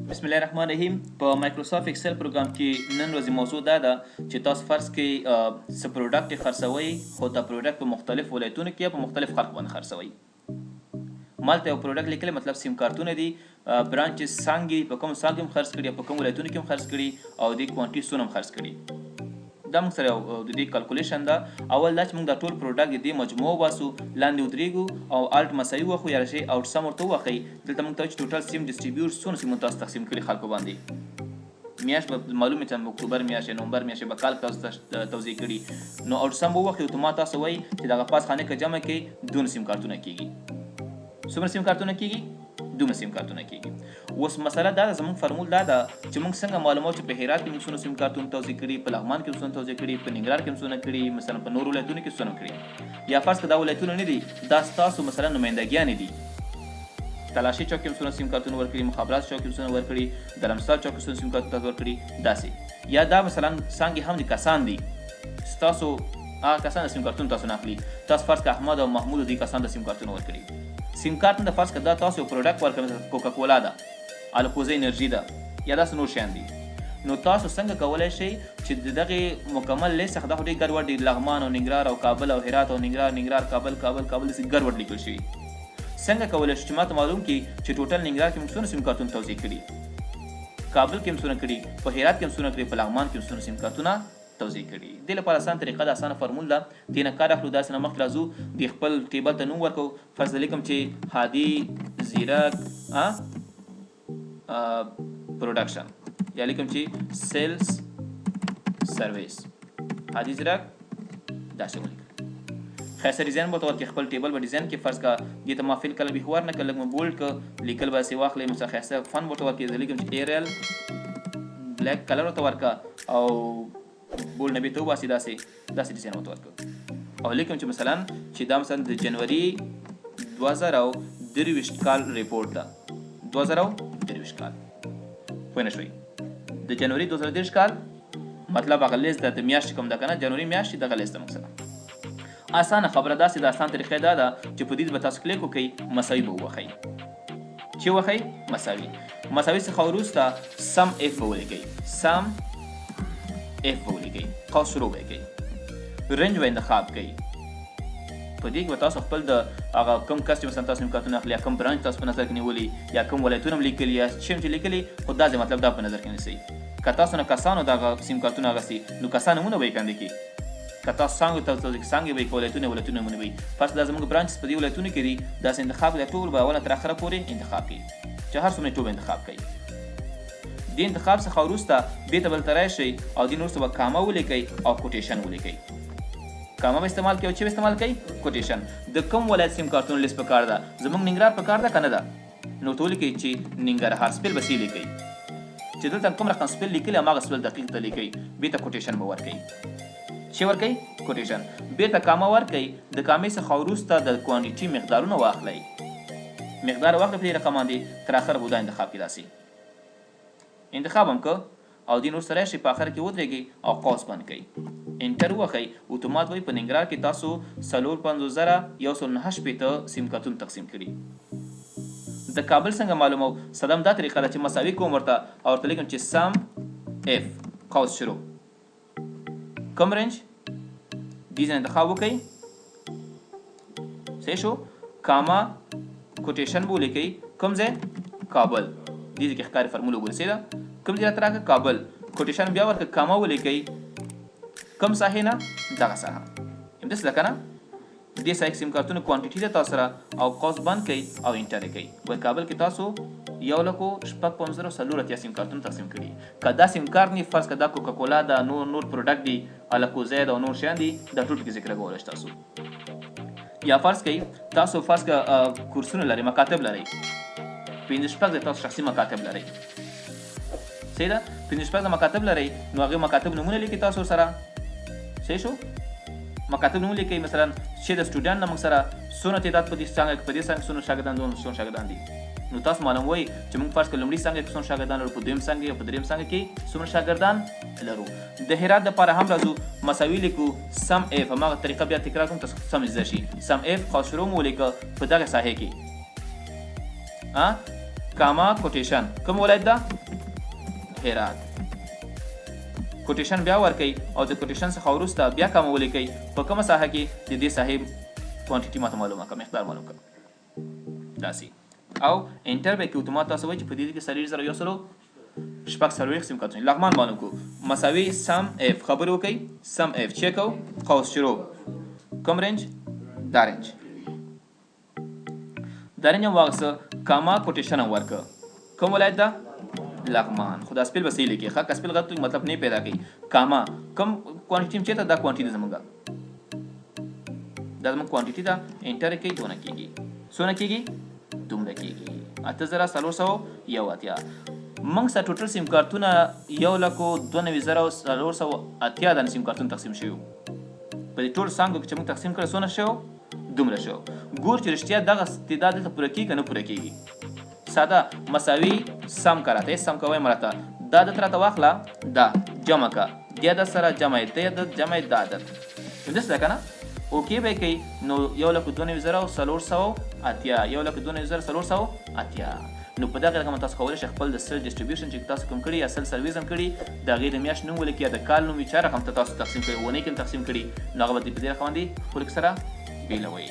بسم الله الرحمن الرحیم. په مایکروسافت ایکسل پروګرام کې نن ورځې موضوع دا ده چې تاسو فرض کړئ څه پروډکټ خرڅوئ، خو دا پروډکټ په مختلف ولایتونو کې یا په مختلف خلق باندې خرڅوئ. مالته یو پروډکټ لیکلی، مطلب سیم کارتونه دي، برانچز څانګې په کوم څانګې هم خرڅ کړي، په کوم ولایتونو کې هم خرڅ کړي او د کوانټي څونه هم خرڅ کړي. دا موږ سره د دې کلکولیشن ده. اول دا چې موږ دا ټول پروډکټ د دې مجموعه وباسو، لاندې ودرېږو او الټ مساوي وخو یا شی اوټ سم ورته ووښئ. دلته موږ ته چې ټوټل سیم ډسټریبیوټ څونه سیمونو تاسو تقسیم کړي خلکو باندې. میاشت به معلومه چې اکتوبر میاشت، نومبر میاشت به کال تاسو توزیع کړي، نو اوټ سم به ووښئ. ته ما تاسو وایي چې دغه پاس خانه کې جمع کړئ، دونه سیم کارتونه کېږي. څومره سیم کارتونه کېږي؟ دومره سیم کارتونه کېږي. اوس مسله دا ده، زموږ فرمول دا ده چې موږ څنګه معلومو چې په هرات کې موږ څونه سیم کارتون توزیع کړي، په لغمان کې څونه توزیع کړي، په ننګرهار کې څونه کړي، مثلا په نورو ولایتونو کې څونه کړي. یا فرض کړه دا ولایتونه نه دي، دا ستاسو مثلا نمایندګیانې دي. تلاشي چوک کې څونه سیم کارتون ورکړي، مخابرات چوک کې څونه ورکړي، درمسال چوک کې څونه سیم کارتون ورکړي، داسې. یا دا مثلا څانګې هم دي، کسان دي، ستاسو هغه کسان د سیم کارتون تاسو نه اخلي. تاسو فرض کړه احمد او محمود دې کسان د سیم کارتون ورکړي. سیم کارت نه فرض کړه دا تاسو یو پروډکټ ورکړئ، کوکا کولا ده، الکوزا انرژي ده، یا داسې نور شیان دي. نو تاسو څنګه کولی شئ چې د دغې مکمل لیست څخه دا خو ډېر ګډوډ دي، لغمان او ننګرهار او کابل او هرات او ننګرهار کابل داسې ګډوډ لیکل شوي. څنګه کولی شو چې ماته معلوم کړي چې ټوټل ننګرهار کې موږ څونه سیم کارتون توزیع کړي، کابل کې هم څونه کړي، په هرات کې هم څونه کړي، په لغمان کې هم څونه سیم کارتونه توزیع کړي. دې لپاره اسان طریقه ده، اسانه فرمول ده. دې نه کار اخلو، داسې نه مخکې راځو، د خپل ټیبل ته نوم ورکو. فرض لیکم چې هادي زیرک پروډکشن، یا لیکم چې سیلز سرویس هادي زیرک، داسې ولیکم. خاصه ډیزاین به ورته ورکړي، خپل ټیبل به ډیزاین کې فرض کړه دې ته ما فیل کلر بهوار نه کړه، لږ مې بولډ کړه، لیکل به یې واخلئ، مثلا ښایسته فن به ورته ورکړي. زه لیکم چې ایرل بلیک کلر ورته ورکړه او بول نه به ته وباسي، داسې ډیزاین ورته ورکړه. او لیکم چې مثلا چې دا مثلا د جنوري 2023 کال ریپورټ ده، 2023 کال پوه نه شوئ. د جنوري 2023 کال مطلب هغه لیست ده، د میاشتې کوم ده که نه، جنوري میاشتې دغه لیست ده. مثلا اسانه خبره داسې د اسان طریقې دا ده چې په دې به تاسو کلیک وکړئ، مساوي به ووښئ. چې ووښئ مساوي څخه وروسته سم اف به ولیکئ، سم اف به ولیکئ، قوس شروع به یې کوئ، رنج به انتخاب کوئ. په دې کې به تاسو خپل د هغه کوم کس چې مثلا تاسو سیم کارتونه اخلي، یا کوم برانچ تاسو په نظر کې نیولي، یا کوم ولایتونه هم لیکلي، یا څه هم چې لیکلي، خو دا مطلب دا په نظر کې نیسئ. که تاسو نه کسانو دغه سیم کارتونه اخیستي، نو کسان نومونه به یې کاندې کړي. که تاسو څانګو ته څانګې به یې ولایتونه نومونه به یي. فرض دا زموږ برانچز په دې ولایتونو کې دي، داسې انتخاب دی، ټول به اوله تر اخره پورې انتخاب کوي، چې هر څومره ټول به انتخاب کوي. د انتخاب څخه وروسته دې ته بلته راشئ او دې نه وروسته به کاما ولیکئ او کوټیشن ولیکئ. کاما به استعمال کوئ او چې به استعمال کوئ کوټیشن. د کوم ولایت سیم کارتون لیست پکار ده؟ زموږ ننګرهار پکار ده که نه ده؟ نو ته ولیکئ چې ننګرهار سپیل به سې لیکئ، چې دلته کوم رقم سپیل لیکلي هماغه سپیل دقیق ته لیکئ. بېرته کوټیشن به ورکئ. چې ورکئ کوټیشن. بېرته کاما ورکئ. د کامې څخه وروسته د کوانټیټي مقدارونه واخلئ، مقدار واخلئ په دې رقم باندې، تر اخره به دا انتخاب کړي. داسې انتخاب هم که او دې نور سره شي، په اخر کې ودرېږئ او قوس بند کړئ، انټر ووهئ. اتومات وایي په ننګرهار کې تاسو 450,189 سیم کارتون تقسیم کړي. د کابل څنګه معلومو؟ صدم دا طریقه ده چې مساوي کوم ورته او ورته لیکم چې سم اف قوس شروع، کوم رنج دې انتخاب وکړئ، صحیح شو. کاما کوټیشن به ولیکئ، کوم ځای؟ کابل. دې کې ښکاري فرمول وګورئ، سیده کوم ځای راته راکړه؟ کابل. کوټیشن بیا ورکړه، کاما ولیکئ، کوم ساحې نه؟ دغه ساحه همداسې ده که نه؟ دې ساحې کې سیم کارتونو کوانټیټي ده تاسو سره، او قوس بند کړئ او انټر یې کړئ. وایي کابل کې تاسو 1,55,4 سیم کارتون تقسیم کړي. که دا سیم کارت نه فرض کړه دا کوکا کولا ده، نور پروډکټ دي، الکوزا ده او نور شیان دي، دا ټول پکې ذکر کولی شئ تاسو. یا فرض کړئ تاسو فرض کړه کورسونه لرئ، مکاتب لرئ، 5 تاسو شخصي مکاتب لرئ، صحیح ده. 5 مکاتب لرئ، نو هغې مکاتب نومونه لیکئ تاسو سره، صحیح شو. مکاتب نومونه لیکئ، مثلا چې د سټوډنټ نه موږ سره څونه تعداد په دې څانګه کې، په دې څانګه کې څونه شاګردان دي، څونه شاګردان دي. نو تاسو معلوموئ چې موږ فرض کړه لومړي څانګه کې څونه شاګردان لرو، په دویم څانګه او په دریم څانګه کې څومره شاګردان لرو. د هرات دپاره هم راځو، مساوي لیکو، سم اف، هماغه طریقه بیا تکرار کوم تاسو سم زده شي. سم اف قوس شروع مو ولیکه په دغه ساحې کې، کاما کوټیشن کوم ولایت ده؟ هرات. کوټیشن بیا ورکوي او د کوټیشن څخه وروسته بیا کاما ولیکئ په کومه ساحه کې د دې ساحې کوانټیټي ماته معلومه کړه، مقدار معلوم کړه داسې. او انټر به کې اتومات تاسو وایي چې په دې کې 3,146 سیم کارتونه لغمان معلوم کو مساوي سم اف خبرې وکړئ سم اف چیک او قوس شروع کوم رنج دا رنج هم واغسه کاما کوټیشن ورکه کوم ولایت ده؟ لغمان. خو دا سپیل به صحیح لیکي ښه که سپیل غلط مطلب نه پیدا کوي. کاما کوم کوانټیټي چېرته دا کوانټیټي زمونږ دا زمونږ کوانټیټي ده انټر کوي دونه کېږي څونه کېږي؟ دومره کېږي 8,481. موږ سره ټوټل سیم کارتونه 1,92,480 دانې سیم کارتون تقسیم شوي په دې ټول څانګو کې چې موږ تقسیم کړی څونه شو؟ دومره شو. ګور چې رښتیا دغه تعداد دلته پوره کېږي که نه پوره کېږي. ساده مساوي سم که راته سم کوی مراته دا عدد راته واخله دا جمع که دې عدد سره جمع دې عدد جمع دا عدد همداسې ده که نه اوکې به یې کوي نو 1,92,480 1,92,480 نو په دغه رقم تاسو کولی شئ خپل د سیل ډسټریبیوشن چې تاسو کوم کړي یا سیل سرویس هم کړي د هغې د میاشت نوم ولیکي یا د کال نوم وي چې هر رقم ته تاسو تقسیم کړي اونۍ کې هم تقسیم کړي نو هغه به دې په دې رقم باندې خپل سره بیلوئ.